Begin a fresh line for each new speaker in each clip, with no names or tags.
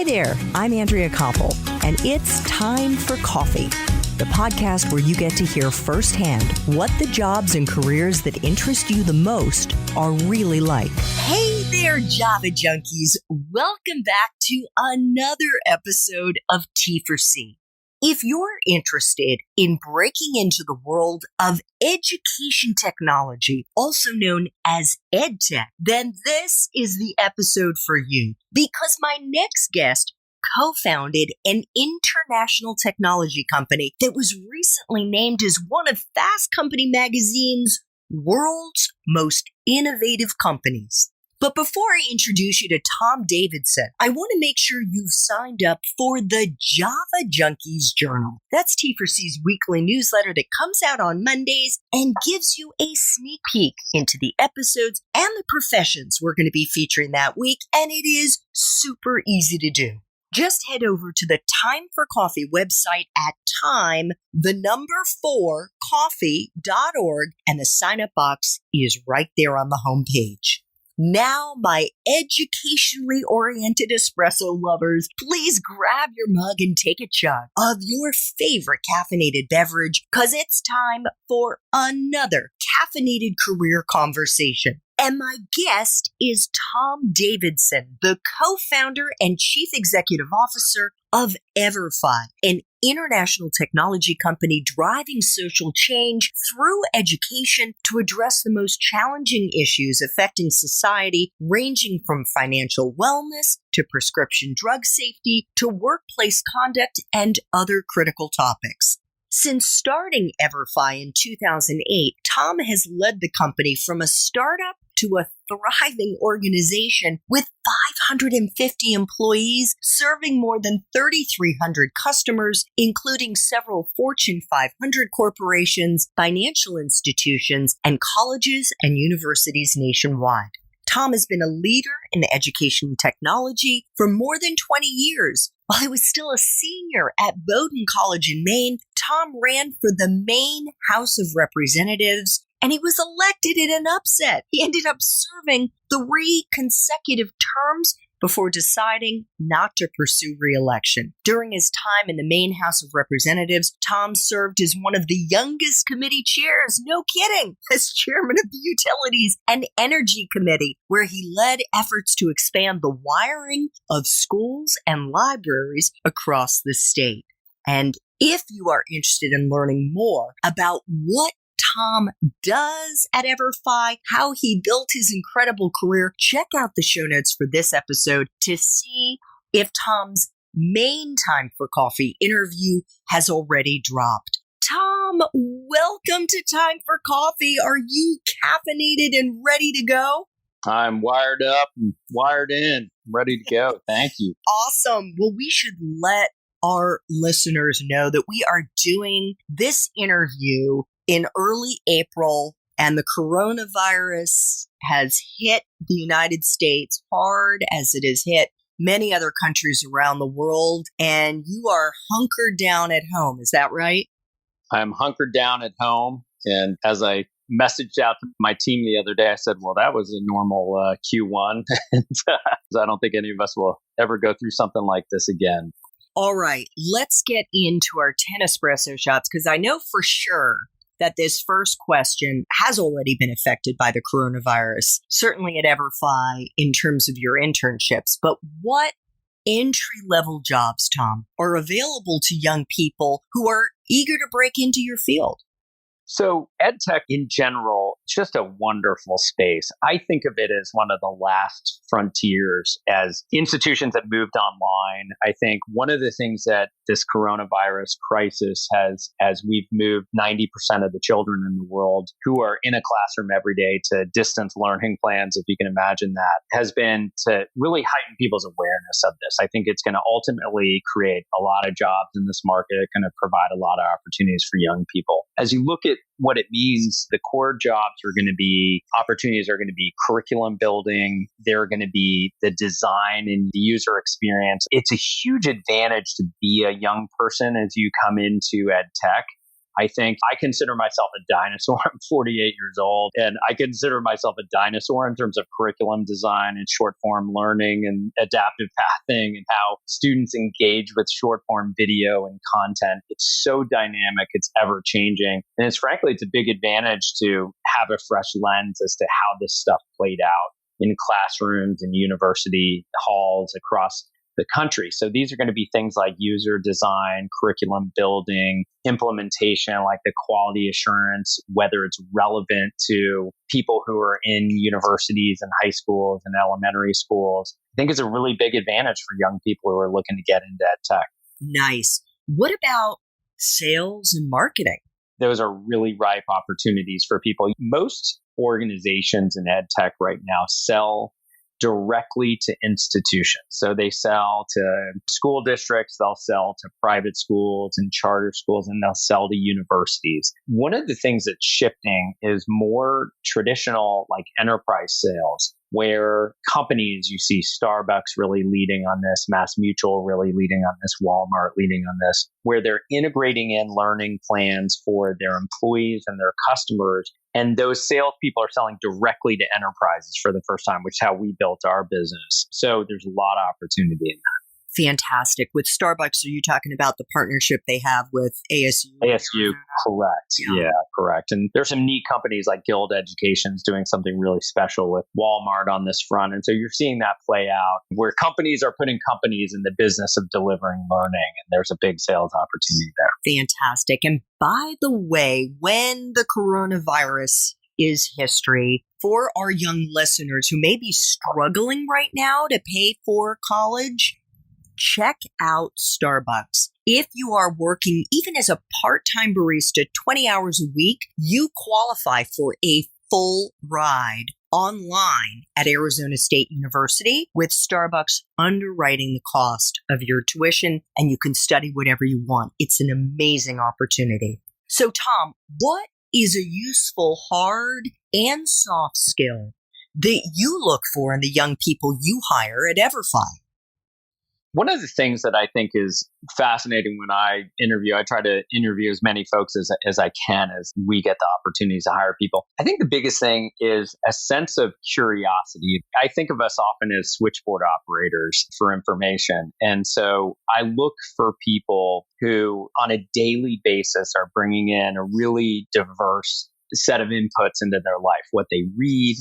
Hi there, I'm Andrea Koppel, and it's time for coffee, the podcast where you get to hear firsthand what the jobs and careers that interest you the most are really like. Hey there, Java junkies. Welcome back to another episode of T4C. If you're interested in breaking into the world of education technology, also known as EdTech, then this is the episode for you, because my next guest co-founded an international technology company that was recently named as one of Fast Company magazine's world's most innovative companies. But before I introduce you to Tom Davidson, I want to make sure you've signed up for the Java Junkies Journal. That's T4C's weekly newsletter that comes out on Mondays and gives you a sneak peek into the episodes and the professions we're going to be featuring that week, and it is super easy to do. Just head over to the Time for Coffee website at time4coffee.org, and the sign-up box is right there on the homepage. Now, my educationally oriented espresso lovers, please grab your mug and take a chug of your favorite caffeinated beverage, because it's time for another caffeinated career conversation. And my guest is Tom Davidson, the co-founder and chief executive officer of EVERFI, an international technology company driving social change through education to address the most challenging issues affecting society, ranging from financial wellness to prescription drug safety to workplace conduct and other critical topics. Since starting EVERFI in 2008, Tom has led the company from a startup to a thriving organization with 550 employees serving more than 3,300 customers, including several Fortune 500 corporations, financial institutions, and colleges and universities nationwide. Tom has been a leader in education and technology for more than 20 years. While he was still a senior at Bowdoin College in Maine, Tom ran for the Maine House of Representatives, and he was elected in an upset. He ended up serving 3 consecutive terms before deciding not to pursue re-election. During his time in the Maine House of Representatives, Tom served as one of the youngest committee chairs, no kidding, as chairman of the Utilities and Energy Committee, where he led efforts to expand the wiring of schools and libraries across the state. And if you are interested in learning more about what Tom does at EVERFI, how he built his incredible career, check out the show notes for this episode to see if Tom's main Time for Coffee interview has already dropped. Tom, welcome to Time for Coffee. Are you caffeinated and ready to go?
I'm wired up and wired in, ready to go. Thank you.
Awesome. Well, we should let our listeners know that we are doing this interview in early April, and the coronavirus has hit the United States hard as it has hit many other countries around the world, and you are hunkered down at home. Is that right?
I'm hunkered down at home, and as I messaged out to my team the other day, I said, well, that was a normal Q1, and I don't think any of us will ever go through something like this again.
All right, let's get into our 10 espresso shots, because I know for sure that this first question has already been affected by the coronavirus, certainly at EVERFI in terms of your internships. But what entry-level jobs, Tom, are available to young people who are eager to break into your field?
So EdTech in general, it's just a wonderful space. I think of it as one of the last frontiers as institutions have moved online. I think one of the things that this coronavirus crisis has, as we've moved 90% of the children in the world who are in a classroom every day to distance learning plans, if you can imagine that, has been to really heighten people's awareness of this. I think it's going to ultimately create a lot of jobs in this market, going to provide a lot of opportunities for young people. As you look at what it means, the core jobs are going to be, opportunities are going to be curriculum building. They're going to be the design and the user experience. It's a huge advantage to be a young person as you come into ed tech. I think I consider myself a dinosaur. I'm 48 years old, and I consider myself a dinosaur in terms of curriculum design and short form learning and adaptive pathing and how students engage with short form video and content. It's so dynamic. It's ever changing. And frankly, it's a big advantage to have a fresh lens as to how this stuff played out in classrooms and university halls across the country. So these are going to be things like user design, curriculum building, implementation, like the quality assurance, whether it's relevant to people who are in universities and high schools and elementary schools. I think it's a really big advantage for young people who are looking to get into ed tech.
Nice. What about sales and marketing?
Those are really ripe opportunities for people. Most organizations in ed tech right now sell directly to institutions. So they sell to school districts, they'll sell to private schools and charter schools, and they'll sell to universities. One of the things that's shifting is more traditional, like enterprise sales, where companies, you see Starbucks really leading on this, Mass Mutual really leading on this, Walmart leading on this, where they're integrating in learning plans for their employees and their customers. And those salespeople are selling directly to enterprises for the first time, which is how we built our business. So there's a lot of opportunity in that.
Fantastic. With Starbucks, are you talking about the partnership they have with ASU?
ASU, correct. Yeah, correct. And there's some neat companies like Guild Education's doing something really special with Walmart on this front. And so you're seeing that play out where companies are putting companies in the business of delivering learning. And there's a big sales opportunity there.
Fantastic. And by the way, when the coronavirus is history, for our young listeners who may be struggling right now to pay for college, check out Starbucks. If you are working even as a part-time barista 20 hours a week, you qualify for a full ride online at Arizona State University with Starbucks underwriting the cost of your tuition, and you can study whatever you want. It's an amazing opportunity. So, Tom, what is a useful hard and soft skill that you look for in the young people you hire at EVERFI?
One of the things that I think is fascinating when I interview, I try to interview as many folks as I can as we get the opportunities to hire people. I think the biggest thing is a sense of curiosity. I think of us often as switchboard operators for information. And so I look for people who on a daily basis are bringing in a really diverse set of inputs into their life, what they read,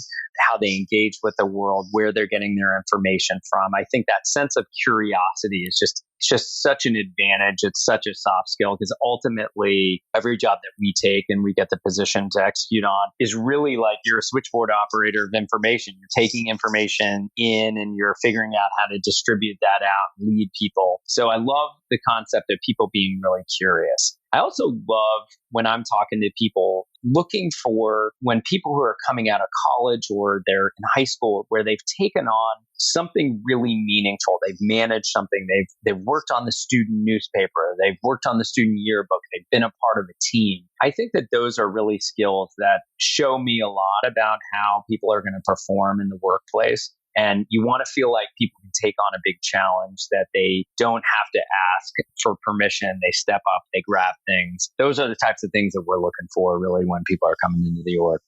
how they engage with the world, where they're getting their information from. I think that sense of curiosity is just such an advantage. It's such a soft skill because ultimately every job that we take and we get the position to execute on is really like you're a switchboard operator of information. You're taking information in and you're figuring out how to distribute that out, lead people. So I love the concept of people being really curious. I also love when I'm talking to people looking for when people who are coming out of college or they're in high school where they've taken on something really meaningful. They've managed something. They've worked on the student newspaper. They've worked on the student yearbook. They've been a part of a team. I think that those are really skills that show me a lot about how people are going to perform in the workplace. And you want to feel like people can take on a big challenge, that they don't have to ask for permission. They step up, they grab things. Those are the types of things that we're looking for really when people are coming into the org.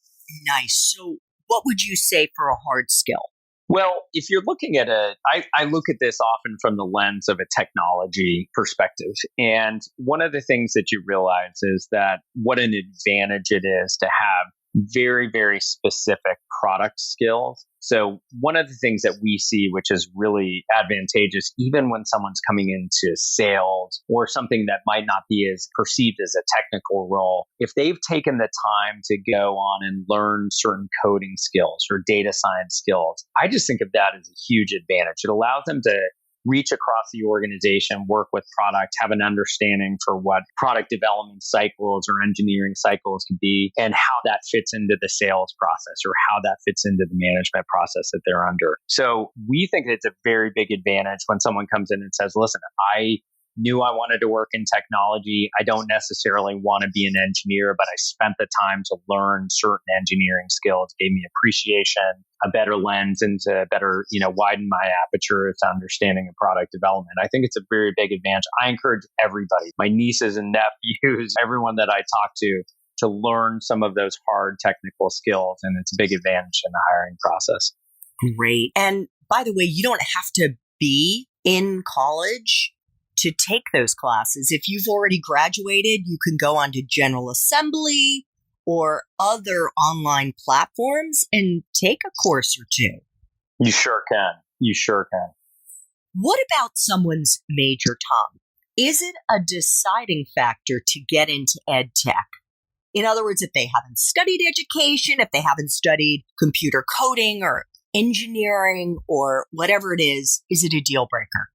Nice. So what would you say for a hard skill?
Well, if you're looking at I look at this often from the lens of a technology perspective. And one of the things that you realize is that what an advantage it is to have very, very specific product skills. So one of the things that we see, which is really advantageous, even when someone's coming into sales or something that might not be as perceived as a technical role, if they've taken the time to go on and learn certain coding skills or data science skills, I just think of that as a huge advantage. It allows them to reach across the organization, work with product, have an understanding for what product development cycles or engineering cycles can be, and how that fits into the sales process or how that fits into the management process that they're under. So we think it's a very big advantage when someone comes in and says, listen, I knew I wanted to work in technology. I don't necessarily want to be an engineer, but I spent the time to learn certain engineering skills, gave me appreciation, a better lens into better, widen my aperture to understanding of product development. I think it's a very big advantage. I encourage everybody, my nieces and nephews, everyone that I talk to learn some of those hard technical skills. And it's a big advantage in the hiring process.
Great. And by the way, you don't have to be in college to take those classes. If you've already graduated, you can go onto General Assembly or other online platforms and take a course or two.
You sure can. You sure can.
What about someone's major, Tom? Is it a deciding factor to get into ed tech? In other words, if they haven't studied education, if they haven't studied computer coding or engineering or whatever it is it a deal breaker?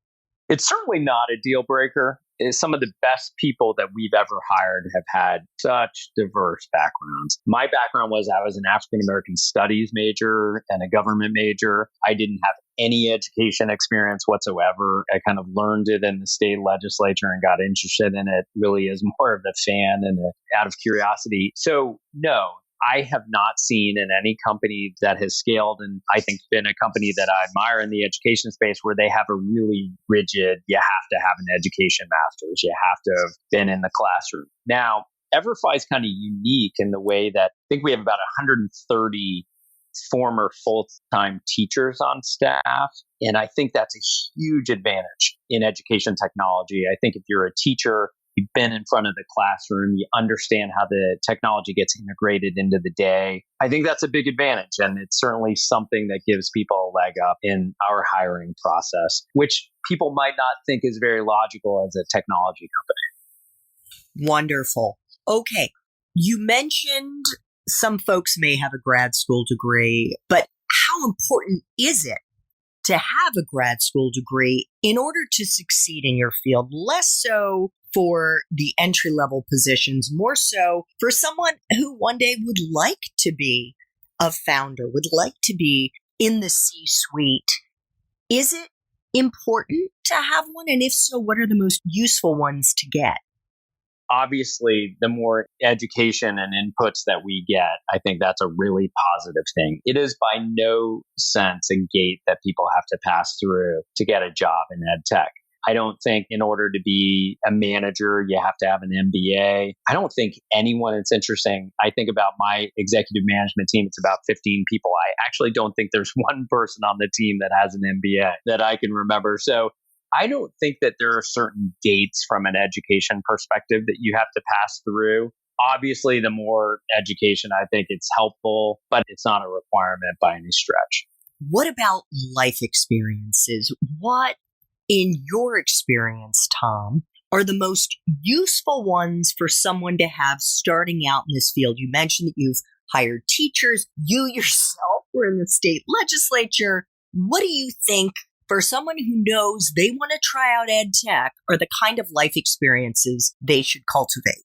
It's certainly not a deal breaker. Some of the best people that we've ever hired have had such diverse backgrounds. My background was I was an African American studies major and a government major. I didn't have any education experience whatsoever. I kind of learned it in the state legislature and got interested in it really as more of a fan and out of curiosity. So no, I have not seen in any company that has scaled, and I think been a company that I admire in the education space, where they have a really rigid, you have to have an education master's, you have to have been in the classroom. Now, EVERFI is kind of unique in the way that I think we have about 130 former full-time teachers on staff. And I think that's a huge advantage in education technology. I think if you're a teacher, you've been in front of the classroom, you understand how the technology gets integrated into the day. I think that's a big advantage. And it's certainly something that gives people a leg up in our hiring process, which people might not think is very logical as a technology company.
Wonderful. Okay. You mentioned some folks may have a grad school degree, but how important is it to have a grad school degree in order to succeed in your field? Less so for the entry-level positions, more so for someone who one day would like to be a founder, would like to be in the C-suite. Is it important to have one? And if so, what are the most useful ones to get?
Obviously, the more education and inputs that we get, I think that's a really positive thing. It is by no sense a gate that people have to pass through to get a job in ed tech. I don't think in order to be a manager, you have to have an MBA. I don't think anyone, it's interesting. I think about my executive management team. It's about 15 people. I actually don't think there's one person on the team that has an MBA that I can remember. So I don't think that there are certain gates from an education perspective that you have to pass through. Obviously, the more education, I think it's helpful, but it's not a requirement by any stretch.
What about life experiences? What, in your experience, Tom, are the most useful ones for someone to have starting out in this field? You mentioned that you've hired teachers. You yourself were in the state legislature. What do you think, for someone who knows they want to try out ed tech, are the kind of life experiences they should cultivate?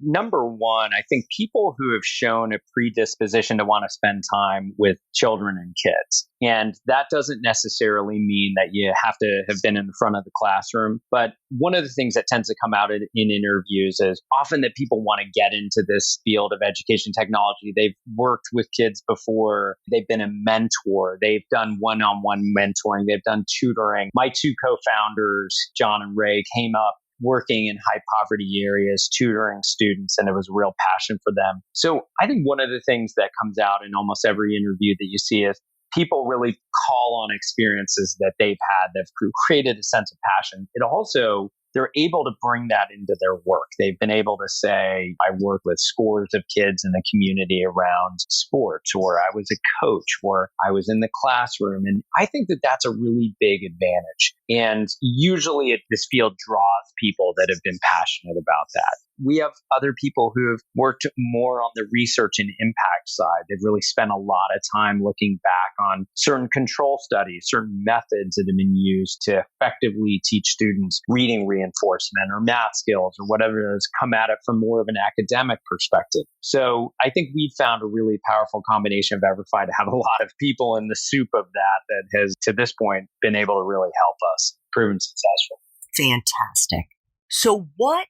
Number one, I think people who have shown a predisposition to want to spend time with children and kids. And that doesn't necessarily mean that you have to have been in the front of the classroom. But one of the things that tends to come out in interviews is often that people want to get into this field of education technology. They've worked with kids before. They've been a mentor. They've done one-on-one mentoring. They've done tutoring. My two co-founders, John and Ray, came up working in high poverty areas, tutoring students, and it was a real passion for them. So I think one of the things that comes out in almost every interview that you see is people really call on experiences that they've had that have created a sense of passion. It also, they're able to bring that into their work. They've been able to say, I work with scores of kids in the community around sports, or I was a coach, or I was in the classroom. And I think that that's a really big advantage. And usually this field draws people that have been passionate about that. We have other people who have worked more on the research and impact side. They've really spent a lot of time looking back on certain control studies, certain methods that have been used to effectively teach students reading reinforcement or math skills or whatever it is, come at it from more of an academic perspective. So I think we found a really powerful combination of EVERFI to have a lot of people in the soup of that has, to this point, been able to really help us, proven successful.
Fantastic. So what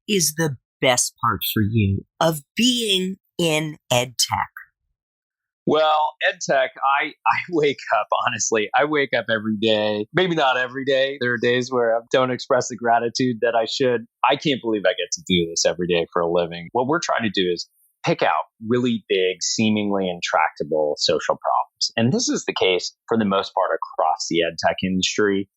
is the best part for you of being in ed tech?
Well, ed tech, I wake up, honestly, I wake up every day. Maybe not every day. There are days where I don't express the gratitude that I should. I can't believe I get to do this every day for a living. What we're trying to do is pick out really big, seemingly intractable social problems. And this is the case for the most part across the ed tech industry.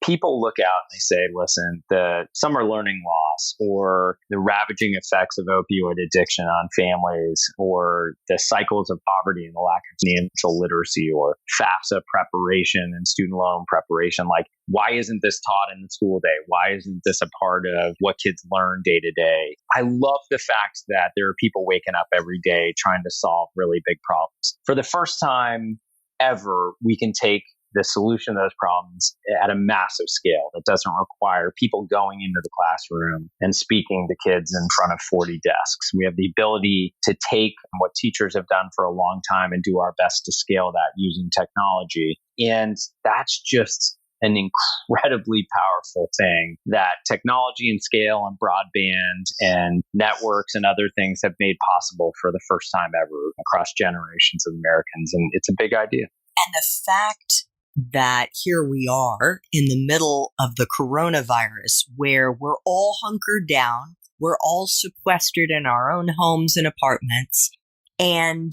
People look out and they say, listen, the summer learning loss or the ravaging effects of opioid addiction on families or the cycles of poverty and the lack of financial literacy or FAFSA preparation and student loan preparation. Like, why isn't this taught in the school day? Why isn't this a part of what kids learn day to day? I love the fact that there are people waking up every day trying to solve really big problems. For the first time ever, we can take the solution to those problems at a massive scale that doesn't require people going into the classroom and speaking to kids in front of 40 desks. We have the ability to take what teachers have done for a long time and do our best to scale that using technology. And that's just an incredibly powerful thing that technology and scale and broadband and networks and other things have made possible for the first time ever across generations of Americans. And it's a big idea.
And the fact that here we are in the middle of the coronavirus where we're all hunkered down, we're all sequestered in our own homes and apartments, and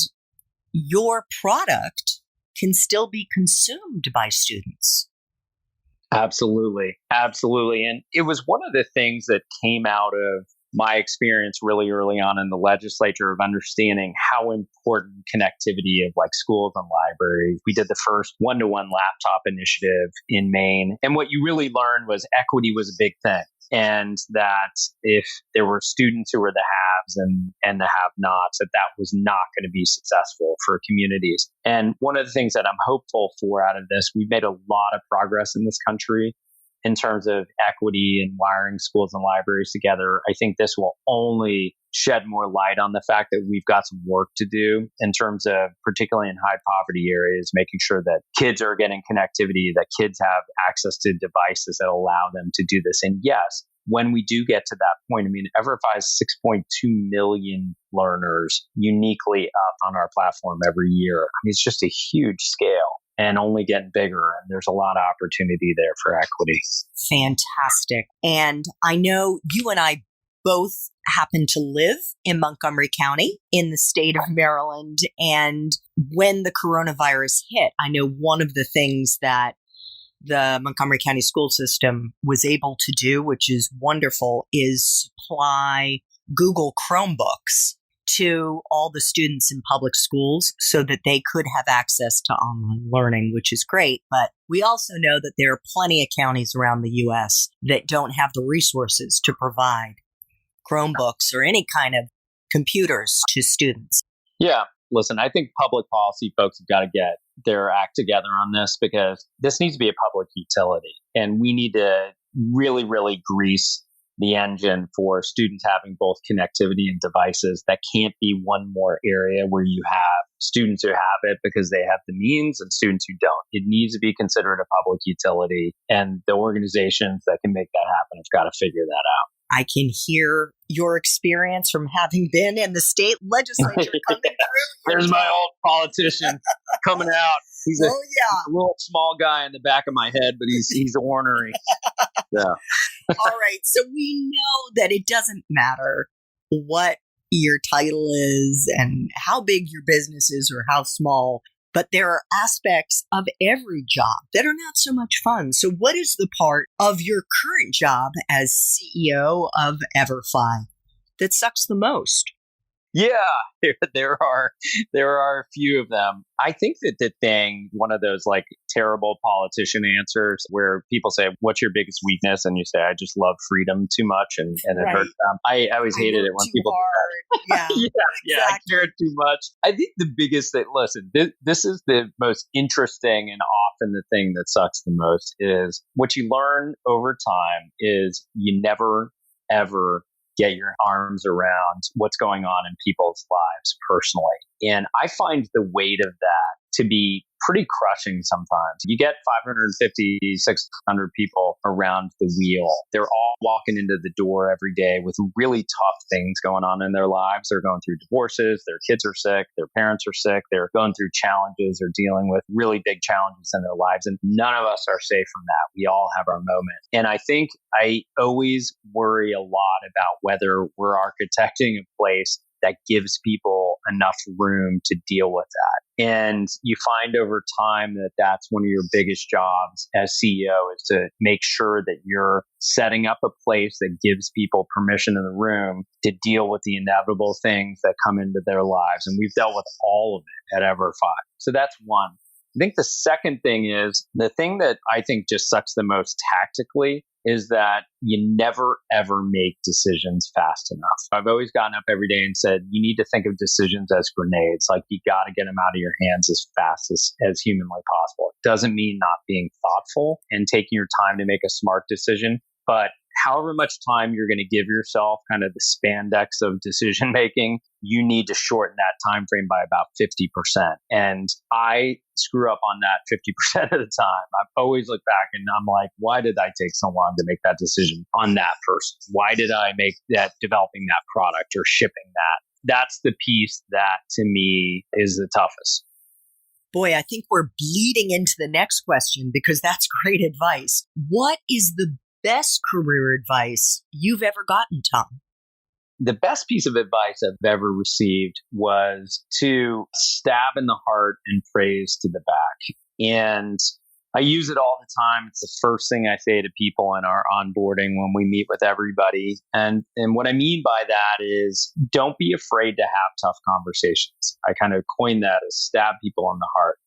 your product can still be consumed by students.
Absolutely. Absolutely. And it was one of the things that came out of my experience really early on in the legislature of understanding how important connectivity of like schools and libraries. We did the first one-to-one laptop initiative in Maine. And what you really learned was equity was a big thing. And that if there were students who were the haves and the have-nots, that was not going to be successful for communities. And one of the things that I'm hopeful for out of this, we've made a lot of progress in this country in terms of equity and wiring schools and libraries together. I think this will only shed more light on the fact that we've got some work to do in terms of, particularly in high poverty areas, making sure that kids are getting connectivity, that kids have access to devices that allow them to do this. And yes, when we do get to that point, I mean, EVERFI is 6.2 million learners uniquely up on our platform every year. I mean, it's just a huge scale and only getting bigger. And there's a lot of opportunity there for equity.
Fantastic. And I know you and I both happen to live in Montgomery County in the state of Maryland. And when the coronavirus hit, I know one of the things that the Montgomery County school system was able to do, which is wonderful, is supply Google Chromebooks to all the students in public schools so that they could have access to online learning, which is great. But we also know that there are plenty of counties around the U.S. that don't have the resources to provide Chromebooks or any kind of computers to students.
Yeah. Listen, I think public policy folks have got to get their act together on this because this needs to be a public utility. And we need to really, really grease the engine for students having both connectivity and devices. That can't be one more area where you have students who have it because they have the means and students who don't. It needs to be considered a public utility. And the organizations that can make that happen have got to figure that out.
I can hear your experience from having been in the state legislature coming through.
There's my old politician coming out. He's a little small guy in the back of my head, but he's ornery. Yeah.
All right. So we know that it doesn't matter what your title is and how big your business is or how small, but there are aspects of every job that are not so much fun. So what is the part of your current job as CEO of EVERFI that sucks the most?
Yeah, there are a few of them. I think that the thing, one of those like terrible politician answers where people say, "What's your biggest weakness?" and you say, "I just love freedom too much," and it hurts them. I always hated it when people do that.
Yeah,
exactly. I cared too much. I think the biggest thing. Listen, this is the most interesting and often the thing that sucks the most is what you learn over time is you never ever get your arms around what's going on in people's lives personally. And I find the weight of that to be pretty crushing sometimes. You get 550, 600 people around the wheel. They're all walking into the door every day with really tough things going on in their lives. They're going through divorces, their kids are sick, their parents are sick, they're going through challenges, they're dealing with really big challenges in their lives. And none of us are safe from that. We all have our moment. And I think I always worry a lot about whether we're architecting a place that gives people enough room to deal with that. And you find over time that that's one of your biggest jobs as CEO is to make sure that you're setting up a place that gives people permission in the room to deal with the inevitable things that come into their lives. And we've dealt with all of it at EVERFI. So that's one. I think the second thing is the thing that I think just sucks the most tactically is that you never, ever make decisions fast enough. I've always gotten up every day and said, you need to think of decisions as grenades. Like you got to get them out of your hands as fast as humanly possible. It doesn't mean not being thoughtful and taking your time to make a smart decision, but however much time you're going to give yourself, kind of the spandex of decision making, you need to shorten that time frame by about 50%. And I screw up on that 50% of the time. I've always looked back and I'm like, why did I take so long to make that decision on that person? Why did I make that developing that product or shipping that? That's the piece that to me is the toughest.
Boy, I think we're bleeding into the next question because that's great advice. What is the best career advice you've ever gotten, Tom?
The best piece of advice I've ever received was to stab in the heart and praise to the back. And I use it all the time. It's the first thing I say to people in our onboarding when we meet with everybody. And what I mean by that is don't be afraid to have tough conversations. I kind of coined that as stab people in the heart.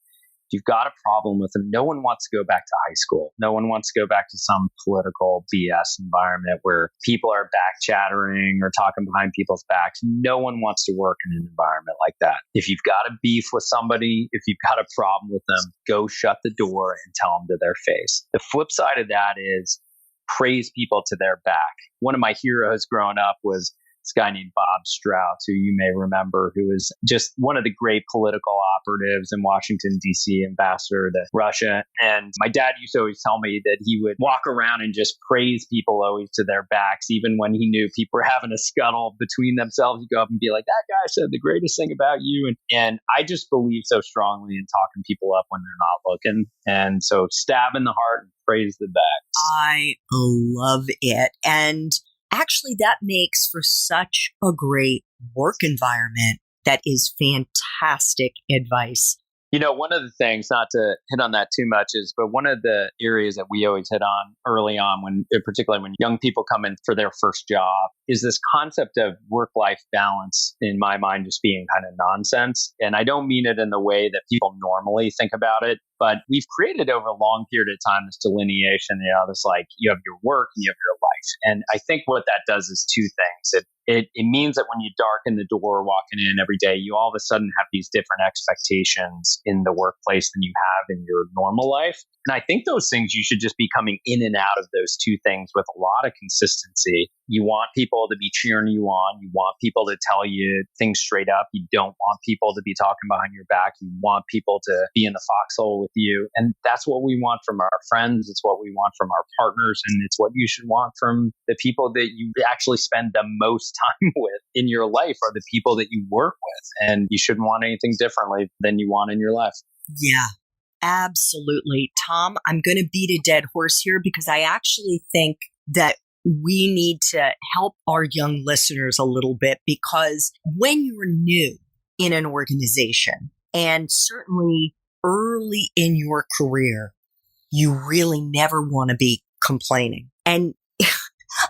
You've got a problem with them. No one wants to go back to high school. No one wants to go back to some political BS environment where people are back chattering or talking behind people's backs. No one wants to work in an environment like that. If you've got a beef with somebody, if you've got a problem with them, go shut the door and tell them to their face. The flip side of that is praise people to their back. One of my heroes growing up was this guy named Bob Strauss, who you may remember, who is just one of the great political operatives in Washington, D.C., ambassador to Russia. And my dad used to always tell me that he would walk around and just praise people always to their backs, even when he knew people were having a scuttle between themselves. He'd go up and be like, that guy said the greatest thing about you. And I just believe so strongly in talking people up when they're not looking. And so stab in the heart and praise the back.
I love it. And actually, that makes for such a great work environment. That is fantastic advice.
You know, one of the things, not to hit on that too much, is, but one of the areas that we always hit on early on, when, particularly when young people come in for their first job, is this concept of work-life balance, in my mind, just being kind of nonsense. And I don't mean it in the way that people normally think about it, but we've created over a long period of time this delineation, this like you have your work and you have your life. And I think what that does is two things. It means that when you darken the door walking in every day, you all of a sudden have these different expectations in the workplace than you have in your normal life. And I think those things, you should just be coming in and out of those two things with a lot of consistency. You want people to be cheering you on. You want people to tell you things straight up. You don't want people to be talking behind your back. You want people to be in the foxhole with you. And that's what we want from our friends. It's what we want from our partners. And it's what you should want from the people that you actually spend the most time with in your life, are the people that you work with. And you shouldn't want anything differently than you want in your life.
Yeah. Absolutely. Tom, I'm going to beat a dead horse here because I actually think that we need to help our young listeners a little bit, because when you're new in an organization, and certainly early in your career, you really never want to be complaining. And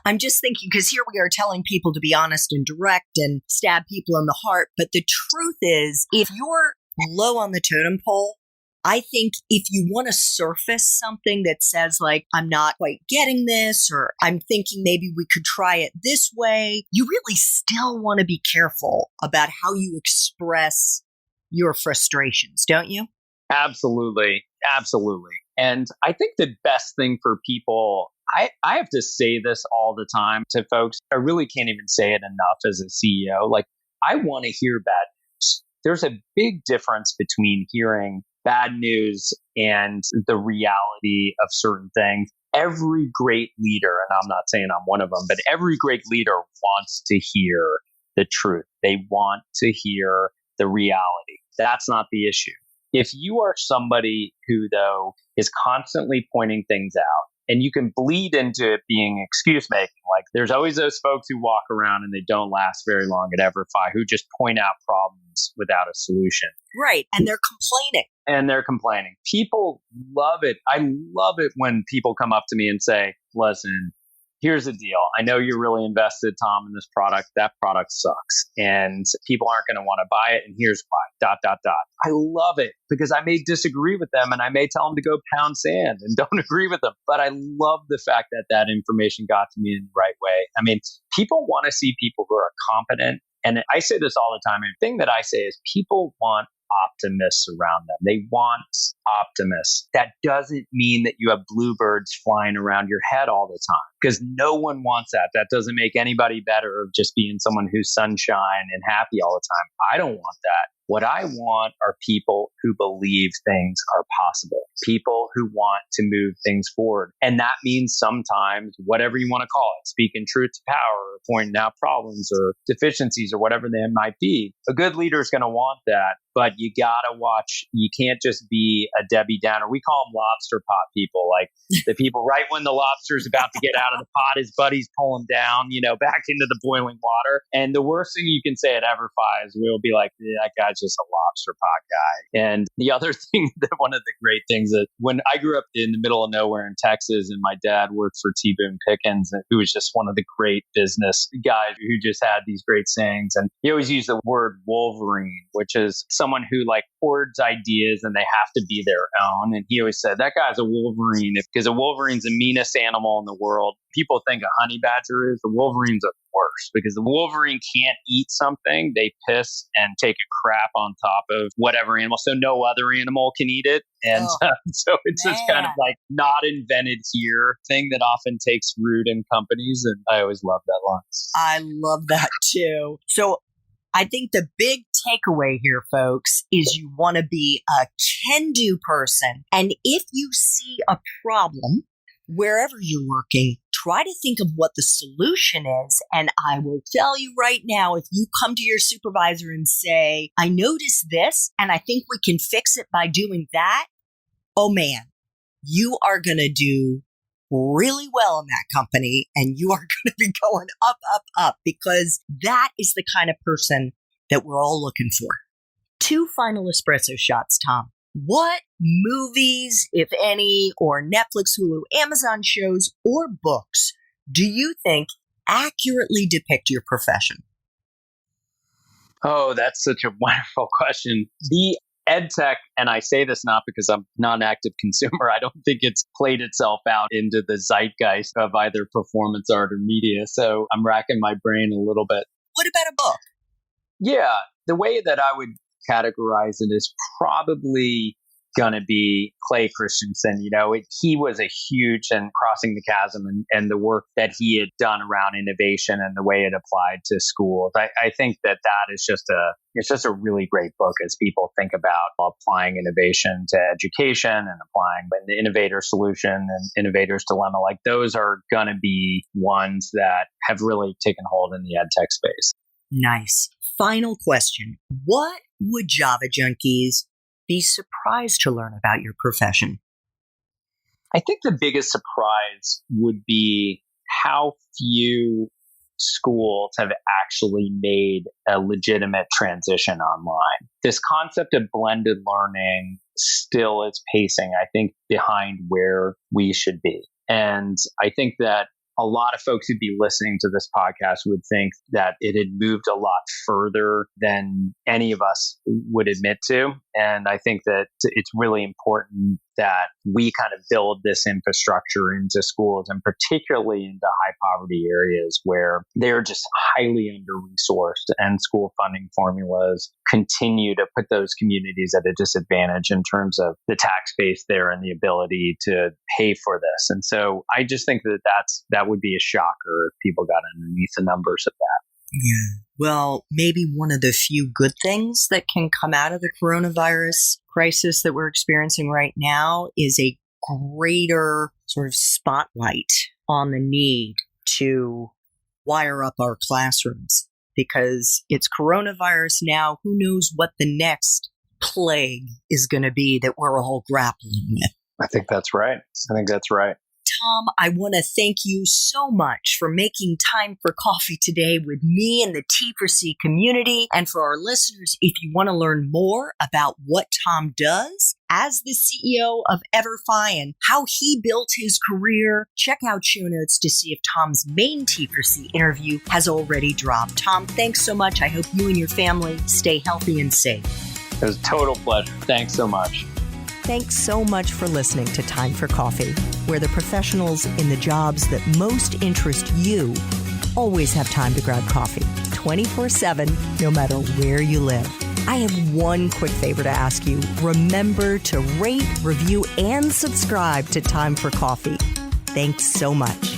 I'm just thinking, because here we are telling people to be honest and direct and stab people in the heart. But the truth is, if you're low on the totem pole, I think if you want to surface something that says like, I'm not quite getting this, or I'm thinking maybe we could try it this way, you really still want to be careful about how you express your frustrations, don't you?
Absolutely. Absolutely. And I think the best thing for people, I have to say this all the time to folks. I really can't even say it enough as a CEO. Like, I want to hear bad news. There's a big difference between hearing bad news and the reality of certain things. Every great leader, and I'm not saying I'm one of them, but every great leader wants to hear the truth. They want to hear the reality. That's not the issue. If you are somebody who, though, is constantly pointing things out, and you can bleed into it being excuse making, like there's always those folks who walk around and they don't last very long at EVERFI who just point out problems without a solution.
Right. And they're complaining.
People love it. I love it when people come up to me and say, listen, here's the deal. I know you're really invested, Tom, in this product. That product sucks. And people aren't going to want to buy it. And here's why, ... I love it because I may disagree with them and I may tell them to go pound sand and don't agree with them. But I love the fact that that information got to me in the right way. I mean, people want to see people who are competent. And I say this all the time. And the thing that I say is people want optimists around them. They want optimists. That doesn't mean that you have bluebirds flying around your head all the time because no one wants that. That doesn't make anybody better of just being someone who's sunshine and happy all the time. I don't want that. What I want are people who believe things are possible, people who want to move things forward. And that means sometimes, whatever you want to call it, speaking truth to power, or pointing out problems or deficiencies or whatever they might be. A good leader is going to want that, but you got to watch. You can't just be a Debbie Downer. We call them lobster pot people, like the people right when the lobster's about to get out of the pot, his buddies pull him down, back into the boiling water. And the worst thing you can say at EVERFI is we'll be like, yeah, that guy's just a lobster pot guy. And the other thing, that one of the great things that when I grew up in the middle of nowhere in Texas and my dad worked for T. Boone Pickens, who was just one of the great business guys who just had these great sayings. And he always used the word Wolverine, which is someone who like hoards ideas and they have to be their own. And he always said, that guy's a Wolverine because a Wolverine's the meanest animal in the world. People think a honey badger is. The Wolverines are worse because the Wolverine can't eat something. They piss and take a crap on top of whatever animal. So no other animal can eat it. And so it's this kind of like not invented here thing that often takes root in companies. And I always love that line.
I love that too. So I think the big takeaway here, folks, is you want to be a can-do person. And if you see a problem, wherever you're working, try to think of what the solution is. And I will tell you right now, if you come to your supervisor and say, I noticed this and I think we can fix it by doing that, oh man, you are going to do really well in that company and you are going to be going up, up, up because that is the kind of person that we're all looking for. 2 final espresso shots, Tom. What movies, if any, or Netflix, Hulu, Amazon shows, or books do you think accurately depict your profession?
Oh, that's such a wonderful question. The EdTech, and I say this not because I'm not an active consumer, I don't think it's played itself out into the zeitgeist of either performance art or media. So I'm racking my brain a little bit.
What about a book?
Yeah, the way that I would categorize it is probably going to be Clay Christensen. He was a huge and crossing the chasm and the work that he had done around innovation and the way it applied to schools. I think that is it's just a really great book as people think about applying innovation to education and applying the innovator solution and innovator's dilemma. Like those are going to be ones that have really taken hold in the ed tech space.
Nice. Final question. What would Java junkies be surprised to learn about your profession?
I think the biggest surprise would be how few schools have actually made a legitimate transition online. This concept of blended learning still is pacing, I think, behind where we should be. And I think that a lot of folks who'd be listening to this podcast would think that it had moved a lot further than any of us would admit to. And I think that it's really important that we kind of build this infrastructure into schools and particularly into high poverty areas where they're just highly under-resourced and school funding formulas continue to put those communities at a disadvantage in terms of the tax base there and the ability to pay for this. And so I just think that would be a shocker if people got underneath the numbers of that.
Yeah. Well, maybe one of the few good things that can come out of the coronavirus crisis that we're experiencing right now is a greater sort of spotlight on the need to wire up our classrooms, because it's coronavirus now. Who knows what the next plague is going to be that we're all grappling with.
I think that's right.
Tom, I want to thank you so much for making time for coffee today with me and the T4C community. And for our listeners, if you want to learn more about what Tom does as the CEO of EVERFI and how he built his career, check out show notes to see if Tom's main T4C interview has already dropped. Tom, thanks so much. I hope you and your family stay healthy and safe.
It was a total pleasure. Thanks so much.
Thanks so much for listening to Time for Coffee, where the professionals in the jobs that most interest you always have time to grab coffee 24/7, no matter where you live. I have one quick favor to ask you. Remember to rate, review, and subscribe to Time for Coffee. Thanks so much.